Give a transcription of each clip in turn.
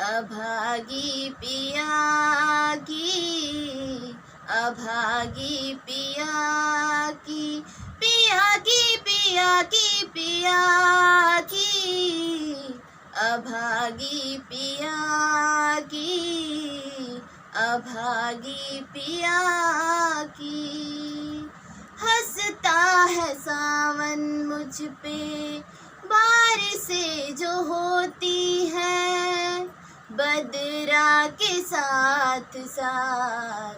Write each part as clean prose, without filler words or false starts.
अभागी पिया की, अभागी पिया की, पिया की पिया की पिया की, अभागी पिया की, अभागी पिया की। हंसता है सावन मुझ पे बारिशें जो होती है, बदरा के साथ साथ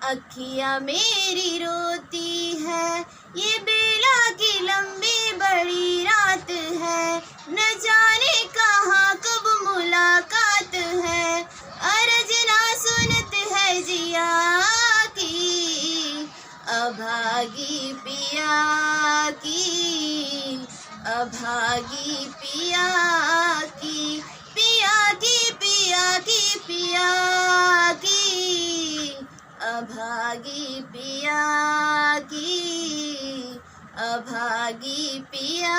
अखियाँ मेरी रोती है। ये बेला की लंबी बड़ी रात है, न जाने कहाँ कब मुलाकात है। अर्ज ना सुनत है जिया की, अभागी पिया की, अभागी पिया की, पिया की पिया की पिया की, अभागी पिया की, अभागी पिया